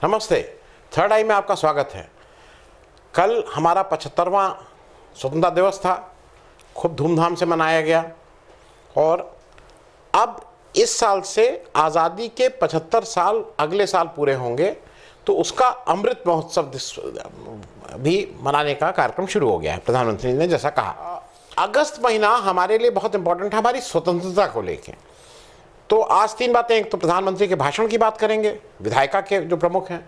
नमस्ते। थर्ड आई में आपका स्वागत है। कल हमारा 75वां स्वतंत्रता दिवस था, खूब धूमधाम से मनाया गया और अब इस साल से आज़ादी के 75 साल अगले साल पूरे होंगे, तो उसका अमृत महोत्सव भी मनाने का कार्यक्रम शुरू हो गया है। प्रधानमंत्री ने जैसा कहा, अगस्त महीना हमारे लिए बहुत इंपॉर्टेंट है हमारी स्वतंत्रता को लेकर। तो आज तीन बातें, एक तो प्रधानमंत्री के भाषण की बात करेंगे, विधायिका के जो प्रमुख हैं,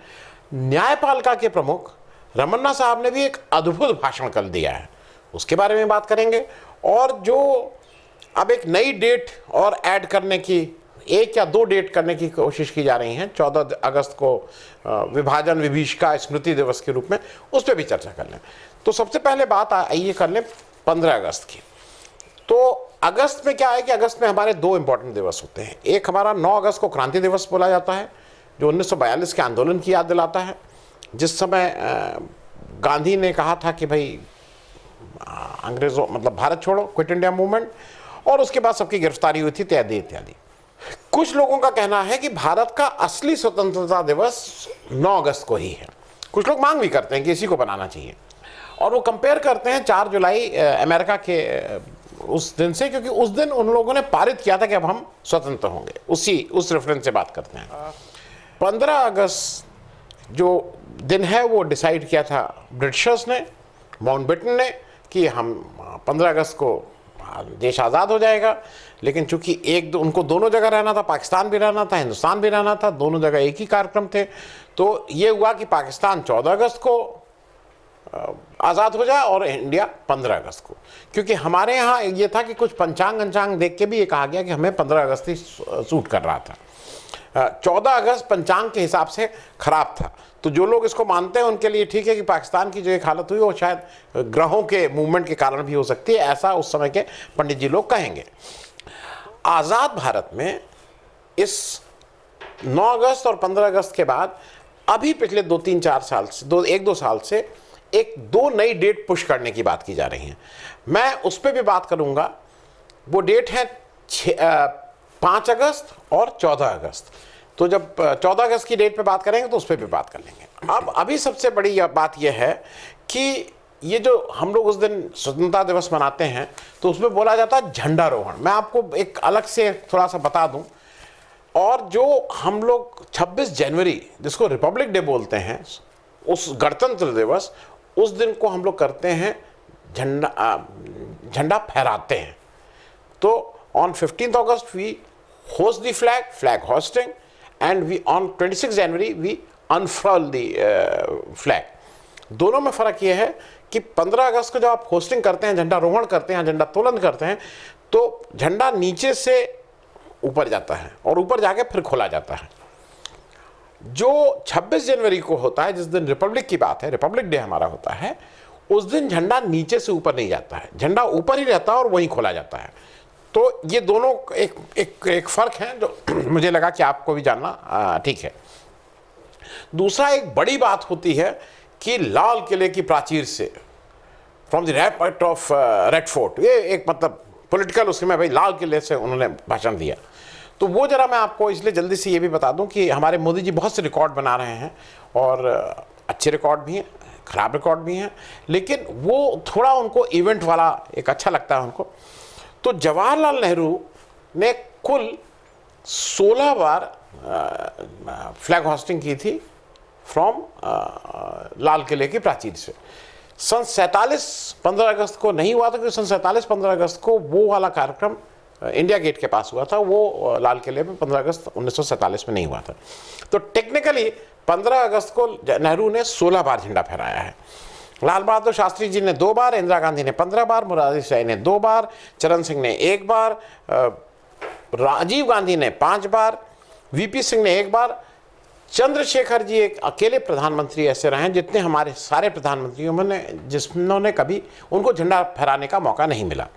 न्यायपालिका के प्रमुख रमन्ना साहब ने भी एक अद्भुत भाषण कल दिया है, उसके बारे में बात करेंगे। और जो अब एक नई डेट और ऐड करने की, एक या दो डेट करने की कोशिश की जा रही है, 14 अगस्त को विभाजन विभीषिका स्मृति दिवस के रूप में, उस पर भी चर्चा कर लें। तो सबसे पहले बात आइए कर लें 15 अगस्त की। तो अगस्त में क्या है कि अगस्त में हमारे दो इंपॉर्टेंट दिवस होते हैं। एक हमारा 9 अगस्त को क्रांति दिवस बोला जाता है, जो 1942 के आंदोलन की याद दिलाता है, जिस समय गांधी ने कहा था कि भाई अंग्रेजों मतलब भारत छोड़ो, क्विट इंडिया मूवमेंट, और उसके बाद सबकी गिरफ्तारी हुई थी इत्यादि इत्यादि। कुछ लोगों का कहना है कि भारत का असली स्वतंत्रता दिवस 9 अगस्त को ही है। कुछ लोग मांग भी करते हैं कि इसी को बनाना चाहिए, और वो कंपेयर करते हैं 4 जुलाई अमेरिका के उस दिन से, क्योंकि उस दिन उन लोगों ने पारित किया था कि अब हम स्वतंत्र होंगे। उस रेफरेंस से बात करते हैं। 15 अगस्त जो दिन है वो डिसाइड किया था ब्रिटिशर्स ने, माउंटबेटन ने, कि हम 15 अगस्त को देश आज़ाद हो जाएगा। लेकिन चूंकि उनको दोनों जगह रहना था, पाकिस्तान भी रहना था, हिंदुस्तान भी रहना था, दोनों जगह एक ही कार्यक्रम थे, तो ये हुआ कि पाकिस्तान 14 अगस्त को आज़ाद हो जाए और इंडिया 15 अगस्त को। क्योंकि हमारे यहाँ ये था कि कुछ पंचांग देख के भी ये कहा गया कि हमें 15 अगस्त ही सूट कर रहा था। 14 अगस्त पंचांग के हिसाब से खराब था, तो जो लोग इसको मानते हैं उनके लिए ठीक है कि पाकिस्तान की जो एक हालत हुई वो शायद ग्रहों के मूवमेंट के कारण भी हो सकती है, ऐसा उस समय के पंडित जी लोग कहेंगे। आज़ाद भारत में इस 9 अगस्त और 15 अगस्त के बाद अभी पिछले 2-3-4 साल से, 1-2 साल से एक दो नई डेट पुश करने की बात की जा रही है। मैं उस पर भी बात करूंगा। वो डेट है 5 अगस्त और 14 अगस्त। तो जब 14 अगस्त की डेट पे बात करेंगे तो उस पर भी बात कर लेंगे। अब अभी सबसे बड़ी बात यह है कि ये जो हम लोग उस दिन स्वतंत्रता दिवस मनाते हैं, तो उसमें बोला जाता है झंडारोहण। मैं आपको एक अलग से थोड़ा सा बता दूं। और जो हम लोग 26 जनवरी जिसको रिपब्लिक डे बोलते हैं, उस गणतंत्र दिवस, उस दिन को हम लोग करते हैं झंडा फहराते हैं। तो on 15 August we hoist the flag hoisting, and we on 26 January we unfurl the flag. दोनों में फ़र्क ये है कि 15 अगस्त को जब आप होस्टिंग करते हैं, झंडारोहण करते हैं, झंडा तोलन करते हैं, तो झंडा नीचे से ऊपर जाता है और ऊपर जाके फिर खोला जाता है। जो 26 जनवरी को होता है, जिस दिन रिपब्लिक की बात है, रिपब्लिक डे हमारा होता है, उस दिन झंडा नीचे से ऊपर नहीं जाता है, झंडा ऊपर ही रहता है और वहीं खोला जाता है। तो ये दोनों एक फ़र्क है जो मुझे लगा कि आपको भी जानना ठीक है। दूसरा, एक बड़ी बात होती है कि लाल किले की प्राचीर से, from the rampart of red fort, ये एक मतलब पॉलिटिकल उसमें भाई लाल किले से उन्होंने भाषण दिया। तो वो जरा मैं आपको इसलिए जल्दी से ये भी बता दूं कि हमारे मोदी जी बहुत से रिकॉर्ड बना रहे हैं, और अच्छे रिकॉर्ड भी हैं, ख़राब रिकॉर्ड भी हैं, लेकिन वो थोड़ा उनको इवेंट वाला एक अच्छा लगता है उनको। तो जवाहरलाल नेहरू ने कुल 16 बार फ्लैग होस्टिंग की थी फ्रॉम लाल किले की प्राचीर से। सन 47 15 अगस्त को नहीं हुआ था, क्योंकि सन 47 15 अगस्त को वो वाला कार्यक्रम इंडिया गेट के पास हुआ था, वो लाल किले में 15 अगस्त 1947 में नहीं हुआ था। तो टेक्निकली 15 अगस्त को नेहरू ने 16 बार झंडा फहराया है। लाल बहादुर शास्त्री जी ने 2 बार, इंदिरा गांधी ने 15 बार, मुरारजी देसाई ने 2 बार, चरण सिंह ने 1 बार, राजीव गांधी ने 5 बार, वीपी सिंह ने 1 बार, चंद्रशेखर जी एक अकेले प्रधानमंत्री ऐसे रहे हैं जितने हमारे सारे प्रधानमंत्रियों में जिन्होंने कभी उनको झंडा फहराने का मौका नहीं मिला।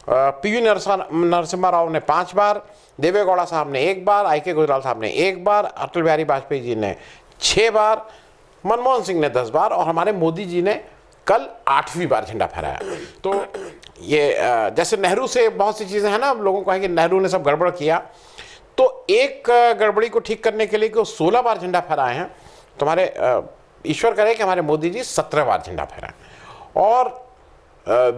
पीवी नरसिम्हा राव ने 5 बार, देवे गौड़ा साहब ने 1 बार, आई के गुजराल साहब ने 1 बार, अटल बिहारी वाजपेयी जी ने 6 बार, मनमोहन सिंह ने 10 बार, और हमारे मोदी जी ने कल 8वीं बार झंडा फहराया। तो ये जैसे नेहरू से बहुत सी चीज़ें हैं ना, लोगों को है कि नेहरू ने सब गड़बड़ किया, तो एक गड़बड़ी को ठीक करने के लिए कि वो 16 बार झंडा फहराए हैं, तुम्हारे ईश्वर करे कि हमारे मोदी जी 17 बार झंडा फहराएं। और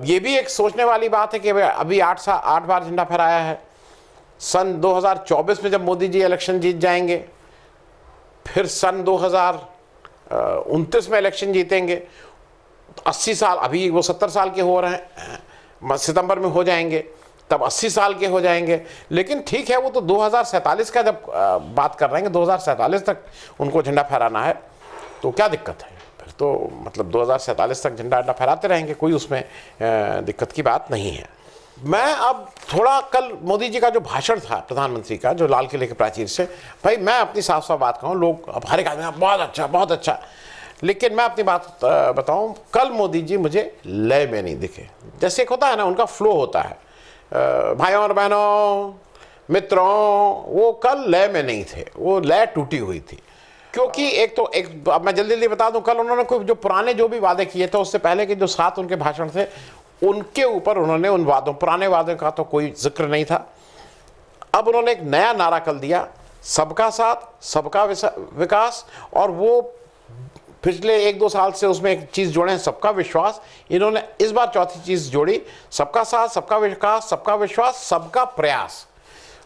ये भी एक सोचने वाली बात है कि अभी 8 बार झंडा फहराया है। सन 2024 में जब मोदी जी इलेक्शन जीत जाएंगे, फिर सन 2029 में इलेक्शन जीतेंगे, 80 साल, अभी वो 70 साल के हो रहे हैं, सितंबर में हो जाएंगे, तब 80 साल के हो जाएंगे। लेकिन ठीक है, वो तो 2047 का जब बात कर रहे हैं, 2047 तक उनको झंडा फहराना है, तो क्या दिक्कत है? फिर तो मतलब 2047 तक झंडा फहराते रहेंगे, कोई उसमें दिक्कत की बात नहीं है। मैं अब थोड़ा, कल मोदी जी का जो भाषण था प्रधानमंत्री का, जो लाल किले के प्राचीर से, भाई मैं अपनी साफ साफ बात कहूँ, लोग अब हर एक आदमी बहुत अच्छा बहुत अच्छा, लेकिन मैं अपनी बात बताऊं, कल मोदी जी मुझे लय में नहीं दिखे। जैसे एक होता है ना, उनका फ्लो होता है, भाइयों और बहनों मित्रों, वो कल लय में नहीं थे, वो लय टूटी हुई थी। क्योंकि अब मैं जल्दी जल्दी बता दूं, कल उन्होंने कोई जो पुराने जो भी वादे किए थे, उससे पहले के जो 7 उनके भाषण थे, उनके ऊपर उन्होंने उन वादों, पुराने वादों का तो कोई जिक्र नहीं था। अब उन्होंने एक नया नारा कल दिया, सबका साथ सबका विकास, और वो पिछले 1-2 साल से उसमें एक चीज़ जोड़े हैं, सबका विश्वास। इन्होंने इस बार चौथी चीज़ जोड़ी, सबका साथ सबका विकास, सबका विश्वास, सबका प्रयास।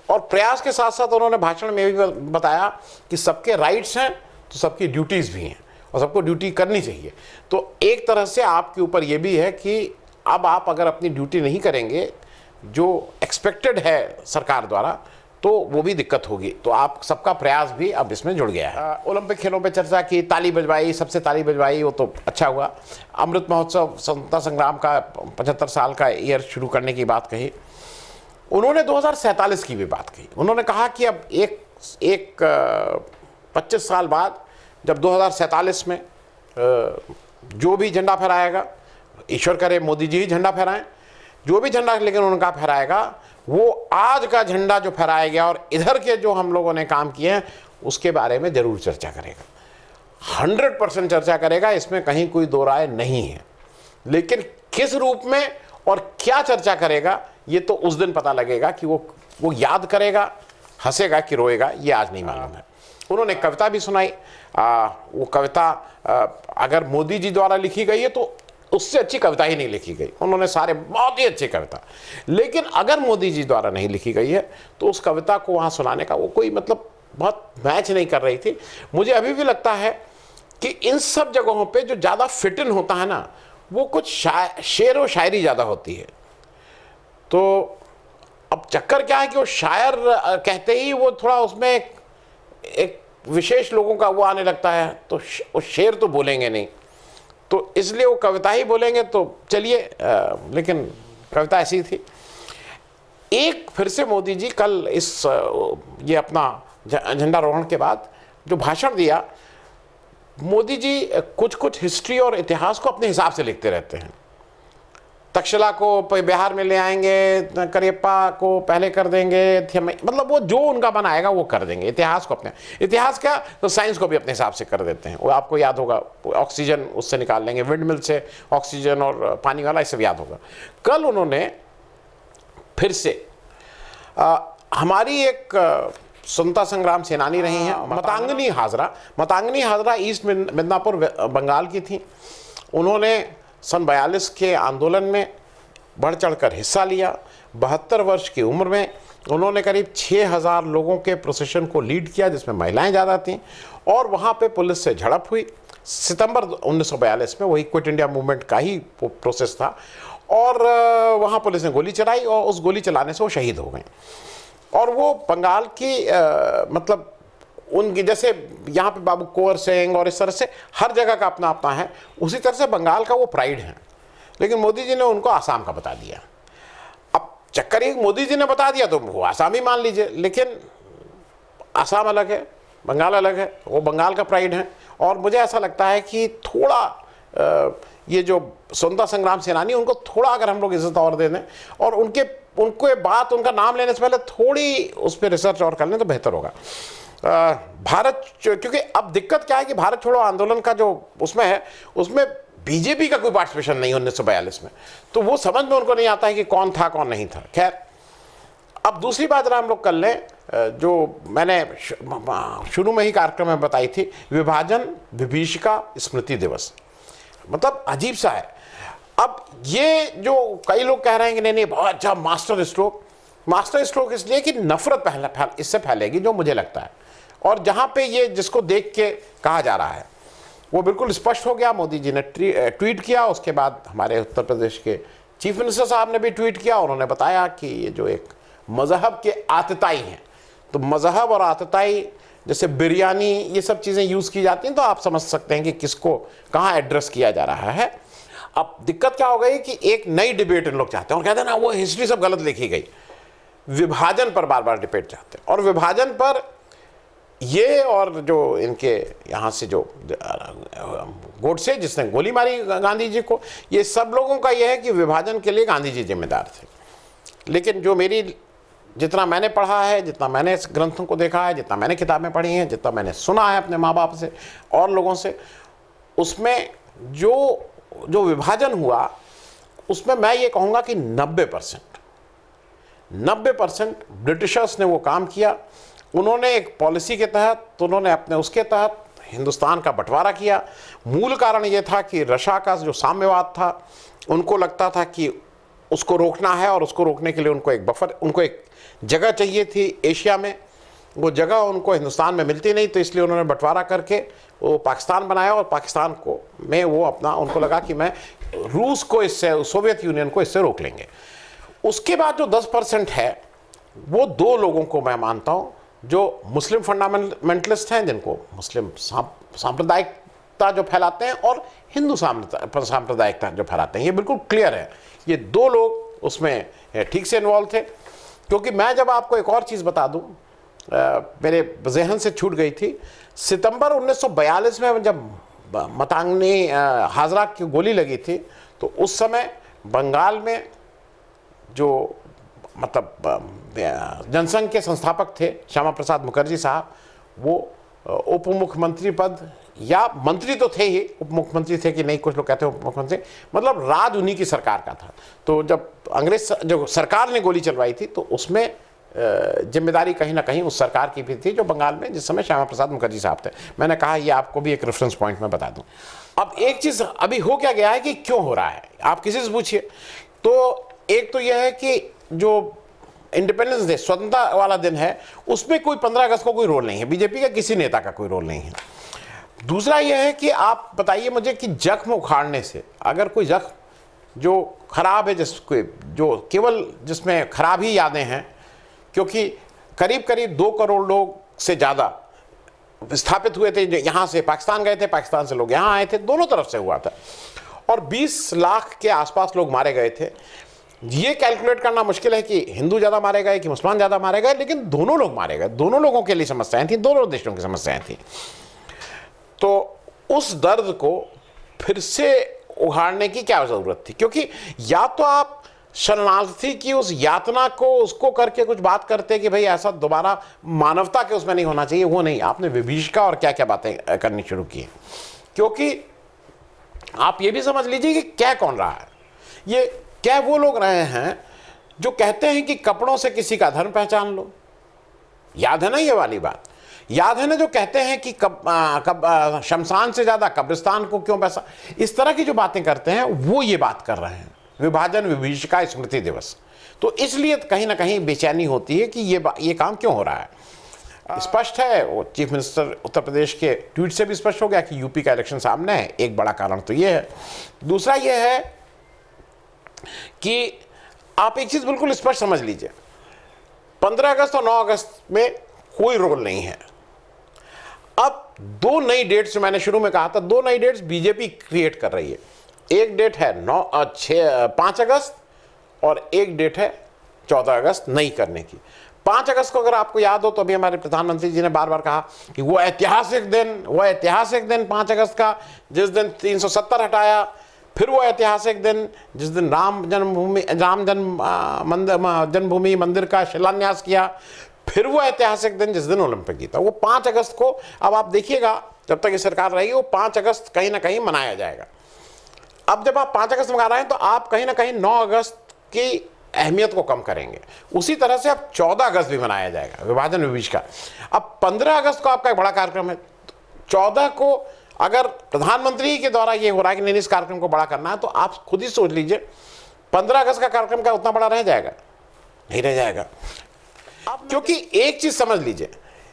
और प्रयास के साथ साथ उन्होंने भाषण में भी बताया कि सबके राइट्स हैं तो सबकी ड्यूटीज़ भी हैं, और सबको ड्यूटी करनी चाहिए। तो एक तरह से आपके ऊपर ये भी है कि अब आप अगर अपनी ड्यूटी नहीं करेंगे जो एक्सपेक्टेड है सरकार द्वारा, तो वो भी दिक्कत होगी। तो आप सबका प्रयास भी अब इसमें जुड़ गया है। ओलंपिक खेलों पे चर्चा की, ताली बजवाई, सबसे ताली बजवाई, वो तो अच्छा हुआ। अमृत महोत्सव, स्वतंत्रता संग्राम का 75 साल का ईयर शुरू करने की बात कही। उन्होंने 2047 की भी बात कही। उन्होंने कहा कि अब एक 25 साल बाद, जब 2047 में जो भी झंडा फहराएगा, ईश्वर करे मोदी जी ही झंडा फहराएं, जो भी झंडा लेकिन उनका फहराएगा, वो आज का झंडा जो फहराया गया और इधर के जो हम लोगों ने काम किए हैं, उसके बारे में जरूर चर्चा करेगा। 100% चर्चा करेगा, इसमें कहीं कोई दो राय नहीं है। लेकिन किस रूप में और क्या चर्चा करेगा, ये तो उस दिन पता लगेगा कि वो याद करेगा, हंसेगा कि रोएगा, ये आज नहीं मालूम है। उन्होंने कविता भी सुनाई। वो कविता अगर मोदी जी द्वारा लिखी गई है तो उससे अच्छी कविता ही नहीं लिखी गई। उन्होंने सारे बहुत ही अच्छी कविता, लेकिन अगर मोदी जी द्वारा नहीं लिखी गई है तो उस कविता को वहाँ सुनाने का वो कोई मतलब बहुत मैच नहीं कर रही थी। मुझे अभी भी लगता है कि इन सब जगहों पे जो ज़्यादा फिट इन होता है ना, वो कुछ शेर व शायरी ज़्यादा होती है। तो अब चक्कर क्या है कि वो शायर कहते ही वो थोड़ा उसमें एक विशेष लोगों का वो आने लगता है, तो वो शेर तो बोलेंगे नहीं, तो इसलिए वो कविता ही बोलेंगे। तो चलिए, लेकिन कविता ऐसी थी। एक फिर से मोदी जी कल ये अपना झंडारोहण के बाद जो भाषण दिया, मोदी जी कुछ हिस्ट्री और इतिहास को अपने हिसाब से लिखते रहते हैं। तक्षशिला को बिहार में ले आएंगे, करियप्पा को पहले कर देंगे, मतलब वो जो उनका बनाएगा वो कर देंगे। इतिहास को अपने, इतिहास क्या तो साइंस को भी अपने हिसाब से कर देते हैं। वो आपको याद होगा, ऑक्सीजन उससे निकाल लेंगे, विंड मिल से ऑक्सीजन और पानी वाला, ये सब याद होगा। कल उन्होंने फिर से हमारी एक स्वतंत्रता संग्राम सेनानी रही हैं मतांगनी हाजरा ईस्ट मिदनापुर बंगाल की थी। उन्होंने सन 42 के आंदोलन में बढ़ चढ़कर हिस्सा लिया। 72 वर्ष की उम्र में उन्होंने करीब 6000 लोगों के प्रोसेशन को लीड किया, जिसमें महिलाएं ज़्यादा थीं, और वहाँ पे पुलिस से झड़प हुई। सितंबर 1942 में, वही क्विट इंडिया मूवमेंट का ही प्रोसेस था, और वहाँ पुलिस ने गोली चलाई और उस गोली चलाने से वो शहीद हो गए। और वो बंगाल की मतलब उनकी, जैसे यहाँ पे बाबू कुंवर सिंह और इस तरह से हर जगह का अपना अपना है, उसी तरह से बंगाल का वो प्राइड है। लेकिन मोदी जी ने उनको आसाम का बता दिया। अब चक्कर ये, मोदी जी ने बता दिया तो वो आसाम ही मान लीजिए, लेकिन आसाम अलग है, बंगाल अलग है, वो बंगाल का प्राइड है। और मुझे ऐसा लगता है कि थोड़ा ये जो स्वतंत्रता संग्राम सेनानी, उनको थोड़ा अगर हम लोग इज्जत और दे दें और उनको बात, उनका नाम लेने से पहले थोड़ी उस पर रिसर्च और कर लें तो बेहतर होगा। भारत, क्योंकि अब दिक्कत क्या है कि भारत छोड़ो आंदोलन का जो उसमें है, उसमें बीजेपी का कोई पार्टिसिपेशन नहीं 1942 में, तो वो समझ में उनको नहीं आता है कि कौन था कौन नहीं था। खैर, अब दूसरी बात हम लोग कर लें जो मैंने शुरू में ही कार्यक्रम में बताई थी, विभाजन विभीषिका स्मृति दिवस। मतलब अजीब सा है। अब ये जो कई लोग कह रहे हैं कि नहीं नहीं बहुत अच्छा मास्टर स्ट्रोक इसलिए कि नफरत इससे फैलेगी, जो मुझे लगता है। और जहां पे ये जिसको देख के कहा जा रहा है वो बिल्कुल स्पष्ट हो गया। मोदी जी ने ट्वीट किया, उसके बाद हमारे उत्तर प्रदेश के चीफ मिनिस्टर साहब ने भी ट्वीट किया। उन्होंने बताया कि ये जो एक मजहब के आतताई हैं, तो मजहब और आतताई जैसे बिरयानी ये सब चीज़ें यूज़ की जाती हैं, तो आप समझ सकते हैं कि किसको कहाँ एड्रेस किया जा रहा है। अब दिक्कत क्या हो गई कि एक नई डिबेट इन लोग चाहते हैं और कहते हैं ना वो हिस्ट्री सब गलत लिखी गई, विभाजन पर बार बार डिबेट चाहते हैं। और विभाजन पर ये और जो इनके यहाँ से जो गोडसे जिसने गोली मारी गांधी जी को, ये सब लोगों का ये है कि विभाजन के लिए गांधी जी जिम्मेदार थे। लेकिन जो जितना मैंने पढ़ा है, जितना मैंने इस ग्रंथों को देखा है, जितना मैंने किताबें पढ़ी हैं, जितना मैंने सुना है अपने माँ बाप से और लोगों से, उसमें जो विभाजन हुआ उसमें मैं ये कहूँगा कि 90% ब्रिटिशर्स ने वो काम किया। उन्होंने एक पॉलिसी के तहत, उन्होंने अपने उसके तहत हिंदुस्तान का बंटवारा किया। मूल कारण ये था कि रशा का जो साम्यवाद था, उनको लगता था कि उसको रोकना है और उसको रोकने के लिए उनको एक जगह चाहिए थी एशिया में। वो जगह उनको हिंदुस्तान में मिलती नहीं, तो इसलिए उन्होंने बंटवारा करके वो पाकिस्तान बनाया। और पाकिस्तान को में वो उनको लगा कि मैं रूस को इससे, सोवियत यूनियन को इससे रोक लेंगे। उसके बाद जो 10% है वो दो लोगों को मैं मानता हूँ, जो मुस्लिम फंडामेंटलिस्ट हैं, जिनको मुस्लिम सांप्रदायिकता जो फैलाते हैं और हिंदू सांप्रदायिकता जो फैलाते हैं। ये बिल्कुल क्लियर है, ये दो लोग उसमें ठीक से इन्वॉल्व थे। क्योंकि मैं जब आपको एक और चीज़ बता दूं, मेरे जहन से छूट गई थी, सितंबर 1942 में जब मतांगनी हाजरा की गोली लगी थी, तो उस समय बंगाल में जो मतलब जनसंघ के संस्थापक थे श्यामा प्रसाद मुखर्जी साहब, वो उप मुख्यमंत्री पद या मंत्री तो थे ही, उप मुख्यमंत्री थे कि नहीं, कुछ लोग कहते हैं उप मुख्यमंत्री, मतलब राज उन्हीं की सरकार का था। तो जब अंग्रेज जो सरकार ने गोली चलवाई थी, तो उसमें जिम्मेदारी कहीं ना कहीं उस सरकार की भी थी जो बंगाल में जिस समय श्यामा प्रसाद मुखर्जी साहब थे। मैंने कहा ये आपको भी एक रेफरेंस पॉइंट में बता दूं। अब एक चीज़ अभी हो क्या गया है कि क्यों हो रहा है, आप किसी से पूछिए। तो एक तो यह है कि जो इंडिपेंडेंस डे, स्वतंत्रता वाला दिन है, उसमें कोई 15 अगस्त को कोई रोल नहीं है, बीजेपी का किसी नेता का कोई रोल नहीं है। दूसरा यह है कि आप बताइए मुझे कि जख्म उखाड़ने से, अगर कोई जख्म जो खराब है, जो केवल जिसमें खराब ही यादें हैं, क्योंकि करीब 2 करोड़ लोग से ज़्यादा विस्थापित हुए थे, यहाँ से पाकिस्तान गए थे, पाकिस्तान से लोग यहाँ आए थे, दोनों तरफ से हुआ था, और 20 लाख के आसपास लोग मारे गए थे। ये कैलकुलेट करना मुश्किल है कि हिंदू ज़्यादा मारे गए कि मुसलमान ज़्यादा मारे गए, लेकिन दोनों लोग मारे गए, दोनों लोगों के लिए समस्याएं थी, दोनों देशों की समस्याएं थी। तो उस दर्द को फिर से उघाड़ने की क्या ज़रूरत थी? क्योंकि या तो आप शरणार्थी की उस यातना को उसको करके कुछ बात करते कि भाई ऐसा दोबारा मानवता के उसमें नहीं होना चाहिए, वो नहीं, आपने विभीषिका और क्या क्या बातें करनी शुरू की। क्योंकि आप ये भी समझ लीजिए कि क्या कौन रहा है, ये क्या वो लोग रहे हैं जो कहते हैं कि कपड़ों से किसी का धर्म पहचान लो। याद है ना ये वाली बात, याद है ना, जो कहते हैं कि शमशान से ज़्यादा कब्रिस्तान को क्यों पैसा, इस तरह की जो बातें करते हैं वो ये बात कर रहे हैं, विभाजन विभीषिका स्मृति दिवस। तो इसलिए कहीं ना कहीं बेचैनी होती है कि ये काम क्यों हो रहा है। स्पष्ट है, वो चीफ मिनिस्टर उत्तर प्रदेश के ट्वीट से भी स्पष्ट हो गया कि यूपी का इलेक्शन सामने है, एक बड़ा कारण तो ये है। दूसरा ये है कि आप एक चीज़ बिल्कुल स्पष्ट समझ लीजिए, 15 अगस्त और 9 अगस्त में कोई रोल नहीं है। अब 2 नई डेट्स मैंने शुरू में कहा था, 2 नई डेट्स बीजेपी क्रिएट कर रही है। एक डेट है 5 अगस्त और एक डेट है 14 अगस्त नई करने की। 5 अगस्त को अगर आपको याद हो तो अभी हमारे प्रधानमंत्री जी ने बार बार कहा कि वो ऐतिहासिक दिन 5 अगस्त का, जिस दिन 370 हटाया, फिर वो ऐतिहासिक दिन जिस दिन राम जन्मभूमि मंदिर का शिलान्यास किया, फिर वो ऐतिहासिक दिन जिस दिन ओलंपिक जीता। वो 5 अगस्त को, अब आप देखिएगा जब तक ये सरकार रहेगी, वो 5 अगस्त कहीं ना कहीं मनाया जाएगा। अब जब आप 5 अगस्त मना रहे हैं तो आप कहीं ना कहीं 9 अगस्त की अहमियत को कम करेंगे। उसी तरह से अब 14 अगस्त भी मनाया जाएगा, विभाजन विभीष का। अब 15 अगस्त को आपका एक बड़ा कार्यक्रम है। 14 को अगर प्रधानमंत्री के द्वारा ये हो रहा है कि नहीं इस कार्यक्रम को बड़ा करना है, तो आप खुद ही सोच लीजिए 15 अगस्त का कार्यक्रम क्या उतना बड़ा रह जाएगा? नहीं रह जाएगा। क्योंकि एक चीज समझ लीजिए,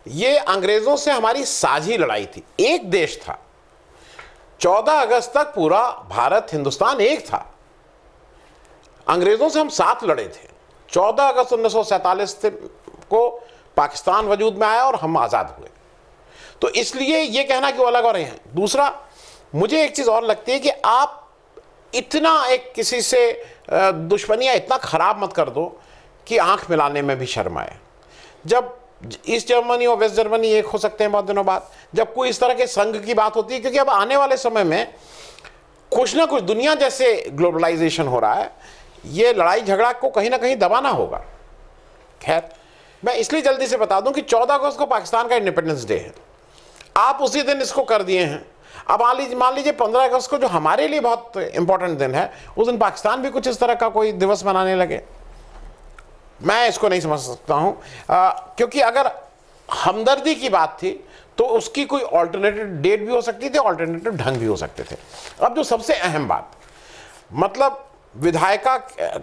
ये अंग्रेजों से हमारी साझी लड़ाई थी, एक देश था। 14 अगस्त तक पूरा भारत हिंदुस्तान एक था। अंग्रेजों से हम साथ लड़े थे। 14 अगस्त 1947 को पाकिस्तान वजूद में आया और हम आज़ाद हुए। तो इसलिए ये कहना कि वो अलग हो रहे हैं। दूसरा, मुझे एक चीज़ और लगती है कि आप इतना एक किसी से दुश्मनियाँ इतना ख़राब मत कर दो कि आंख मिलाने में भी शर्म आए। जब ईस्ट जर्मनी और वेस्ट जर्मनी एक हो सकते हैं बहुत दिनों बाद, जब कोई इस तरह के संघ की बात होती है, क्योंकि अब आने वाले समय में कुछ ना कुछ दुनिया जैसे ग्लोबलाइजेशन हो रहा है, ये लड़ाई झगड़ा को कहीं ना कहीं दबाना होगा। खैर, मैं इसलिए जल्दी से बता दूं कि 14 अगस्त को पाकिस्तान का इंडिपेंडेंस डे है। आप उसी दिन इसको कर दिए हैं। अब मान लीजिए 15 अगस्त को जो हमारे लिए बहुत इंपॉर्टेंट दिन है, उस दिन पाकिस्तान भी कुछ इस तरह का कोई दिवस मनाने लगे। मैं इसको नहीं समझ सकता हूं, क्योंकि अगर हमदर्दी की बात थी तो उसकी कोई ऑल्टरनेटिव डेट भी हो सकती थी, ऑल्टरनेटिव ढंग भी हो सकते थे। अब जो सबसे अहम बात, मतलब विधायिका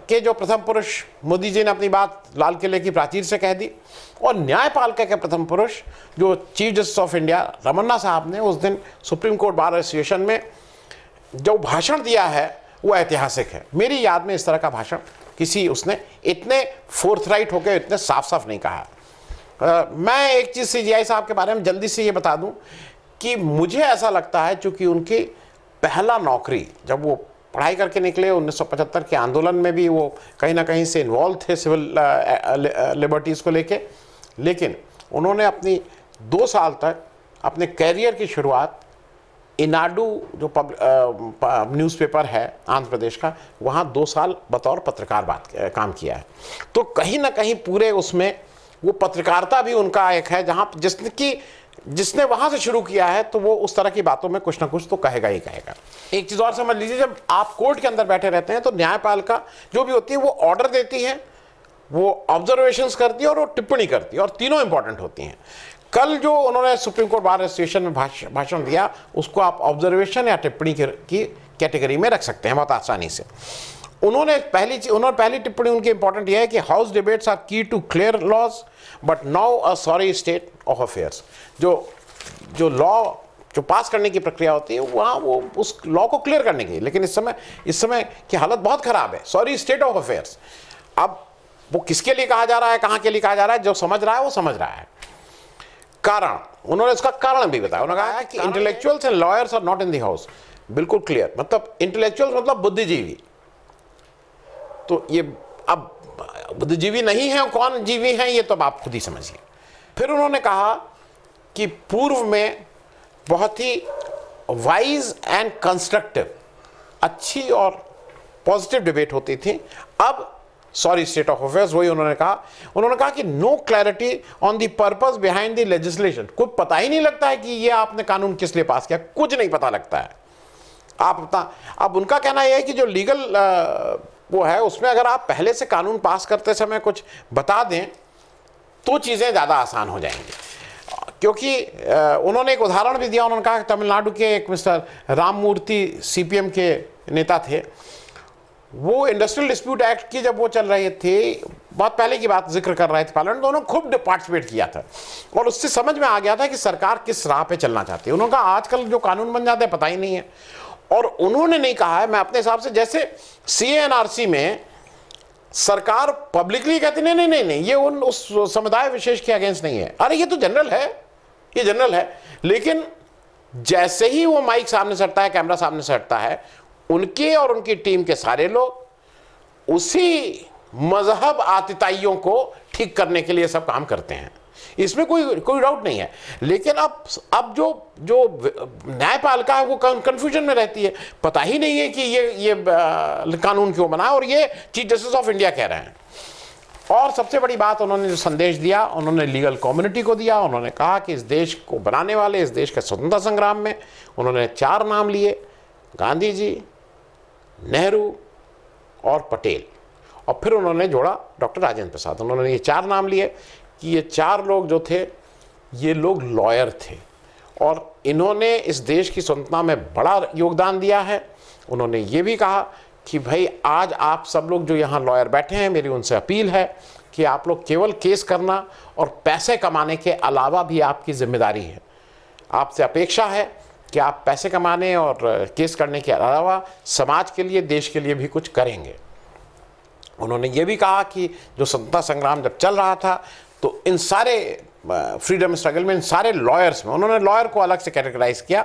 के जो प्रथम पुरुष मोदी जी ने अपनी बात लाल किले की प्राचीर से कह दी, और न्यायपालिका के प्रथम पुरुष जो chief justice of India Ramana साहब ने उस दिन सुप्रीम कोर्ट बार एसोसिएशन में जो भाषण दिया है वो ऐतिहासिक है। मेरी याद में इस तरह का भाषण किसी उसने इतने फोर्थराइट होकर इतने साफ साफ नहीं कहा। मैं एक चीज़ CGI साहब के बारे में जल्दी से ये बता दूं कि मुझे ऐसा लगता है, चूँकि उनकी पहला नौकरी, जब वो पढ़ाई करके निकले 1975 के आंदोलन में भी वो कहीं ना कहीं से इन्वॉल्व थे सिविल लिबर्टीज़ को लेके, लेकिन उन्होंने अपनी 2 साल तक अपने कैरियर की शुरुआत इनाडू जो न्यूज़पेपर है आंध्र प्रदेश का, वहाँ 2 साल बतौर पत्रकार काम किया है। तो कहीं ना कहीं पूरे उसमें वो पत्रकारिता भी उनका एक है, जहाँ जिसने वहाँ से शुरू किया है, तो वो उस तरह की बातों में कुछ ना कुछ तो कहेगा ही कहेगा। एक चीज़ और समझ लीजिए, जब आप कोर्ट के अंदर बैठे रहते हैं तो न्यायपालिका जो भी होती है वो ऑर्डर देती है, वो ऑब्जर्वेशंस करती है और वो टिप्पणी करती है, और तीनों इंपॉर्टेंट होती हैं। कल जो उन्होंने सुप्रीम कोर्ट बार एसोसिएशन में भाषण दिया, उसको आप ऑब्जर्वेशन या टिप्पणी की कैटेगरी में रख सकते हैं बहुत आसानी से। उन्होंने पहली टिप्पणी उनकी इंपॉर्टेंट यह है कि house debates are key to clear laws but now a sorry state of affairs. जो लॉ जो पास करने की प्रक्रिया होती है वहाँ वो उस लॉ को क्लियर करने की, लेकिन इस समय की हालत बहुत खराब है, सॉरी स्टेट ऑफ अफेयर्स। अब वो किसके लिए कहा जा रहा है, कहाँ के लिए कहा जा रहा है, जो समझ रहा है वो समझ रहा है। कारण, उन्होंने उसका कारण भी बताया। उन्होंने कहा कि intellectuals and lawyers are not in the house. बिल्कुल क्लियर, मतलब इंटेलेक्चुअल्स मतलब बुद्धिजीवी। तो ये अब बुद्धिजीवी नहीं है, कौन जीवी हैं ये तो अब आप खुद ही समझिए। फिर उन्होंने कहा कि पूर्व में बहुत ही वाइज एंड कंस्ट्रक्टिव, अच्छी और पॉजिटिव डिबेट होती थी, अब सॉरी स्टेट ऑफ अफेयर्स। वही उन्होंने कहा कि no clarity on the purpose behind the legislation. कुछ पता ही नहीं लगता है कि ये आपने कानून किस लिए पास किया, कुछ नहीं पता लगता है। अब उनका कहना यह है कि जो लीगल वो है उसमें अगर आप पहले से कानून पास करते समय कुछ बता दें तो चीज़ें ज़्यादा आसान हो जाएंगी। क्योंकि उन्होंने एक उदाहरण भी दिया। उन्होंने कहा कि तमिलनाडु के एक मिस्टर राममूर्ति CPM के नेता थे, वो इंडस्ट्रियल डिस्प्यूट एक्ट की जब वो चल रहे थे, बहुत पहले की बात जिक्र कर रहे थे पार्लियामेंट, तो उन्होंने खूब पार्टिसिपेट किया था और उससे समझ में आ गया था कि सरकार किस राह पे चलना चाहती है। उन्होंने कहा आजकल जो कानून बन जाते हैं पता ही नहीं है। और उन्होंने नहीं कहा है, मैं अपने हिसाब से, जैसे CA/NRC में सरकार पब्लिकली कहती नहीं, ये उस समुदाय विशेष के अगेंस्ट नहीं है, अरे ये तो जनरल है, ये जनरल है। लेकिन जैसे ही वो माइक सामने से हटता है, कैमरा सामने से हटता है, उनके और उनकी टीम के सारे लोग उसी मजहब आतिताइयों को ठीक करने के लिए सब काम करते हैं, इसमें कोई डाउट नहीं है। लेकिन अब जो न्यायपालिका है वो कंफ्यूजन में रहती है, पता ही नहीं है कि ये कानून क्यों बना, और ये चीफ जस्टिस ऑफ इंडिया कह रहे हैं। और सबसे बड़ी बात उन्होंने जो संदेश दिया, उन्होंने लीगल कम्युनिटी को दिया। उन्होंने कहा कि इस देश को बनाने वाले, इस देश के स्वतंत्रता संग्राम में उन्होंने 4 नाम लिए, गांधी जी, नेहरू और पटेल। और फिर उन्होंने जोड़ा डॉक्टर राजेंद्र प्रसाद। उन्होंने ये 4 नाम लिए कि ये 4 लोग जो थे ये लोग लॉयर थे और इन्होंने इस देश की स्वतंत्रता में बड़ा योगदान दिया है। उन्होंने ये भी कहा कि भाई आज आप सब लोग जो यहाँ लॉयर बैठे हैं, मेरी उनसे अपील है कि आप लोग केवल केस करना और पैसे कमाने के अलावा भी आपकी जिम्मेदारी है। आपसे अपेक्षा है कि आप पैसे कमाने और केस करने के अलावा समाज के लिए, देश के लिए भी कुछ करेंगे। उन्होंने ये भी कहा कि जो स्वतंत्रता संग्राम जब चल रहा था तो इन सारे फ्रीडम स्ट्रगल में इन सारे लॉयर्स में उन्होंने लॉयर को अलग से कैटेगराइज किया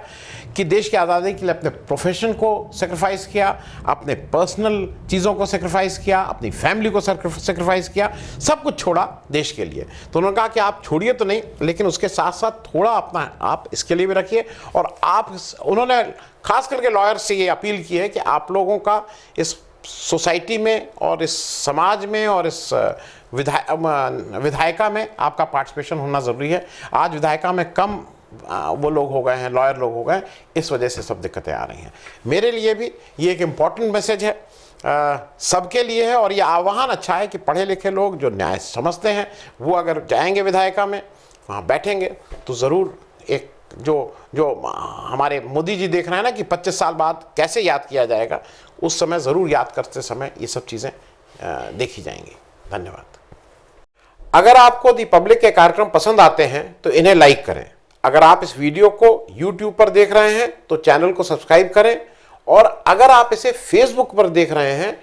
कि देश की आज़ादी के लिए अपने प्रोफेशन को सेक्रीफाइस किया, अपने पर्सनल चीज़ों को सेक्रीफाइस किया, अपनी फैमिली को सेक्रीफाइस किया, सब कुछ छोड़ा देश के लिए। तो उन्होंने कहा कि आप छोड़िए तो नहीं, लेकिन उसके साथ साथ थोड़ा अपना आप इसके लिए भी रखिए। और आप उन्होंने खास करके लॉयर्स से ये अपील की है कि आप लोगों का इस सोसाइटी में और इस समाज में और इस विधायिका में आपका पार्टिसिपेशन होना ज़रूरी है। आज विधायिका में कम वो लोग हो गए हैं, लॉयर लोग हो गए, इस वजह से सब दिक्कतें आ रही हैं। मेरे लिए भी ये एक इम्पॉर्टेंट मैसेज है, सबके लिए है। और ये आह्वान अच्छा है कि पढ़े लिखे लोग जो न्याय समझते हैं वो अगर जाएंगे विधायिका में, वहाँ बैठेंगे तो ज़रूर एक जो हमारे मोदी जी देख रहे हैं ना कि 25 साल बाद कैसे याद किया जाएगा, उस समय ज़रूर याद करते समय ये सब चीज़ें देखी जाएंगी। धन्यवाद। अगर आपको दी पब्लिक के कार्यक्रम पसंद आते हैं तो इन्हें लाइक करें। अगर आप इस वीडियो को YouTube पर देख रहे हैं तो चैनल को सब्सक्राइब करें, और अगर आप इसे Facebook पर देख रहे हैं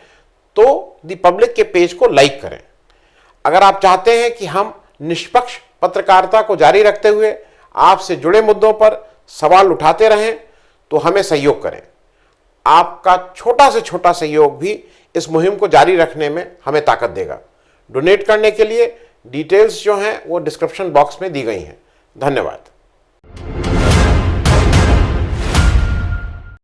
तो दी पब्लिक के पेज को लाइक करें। अगर आप चाहते हैं कि हम निष्पक्ष पत्रकारिता को जारी रखते हुए आपसे जुड़े मुद्दों पर सवाल उठाते रहें तो हमें सहयोग करें। आपका छोटा से छोटा सहयोग भी इस मुहिम को जारी रखने में हमें ताकत देगा। डोनेट करने के लिए डिटेल्स जो हैं वो डिस्क्रिप्शन बॉक्स में दी गई हैं। धन्यवाद।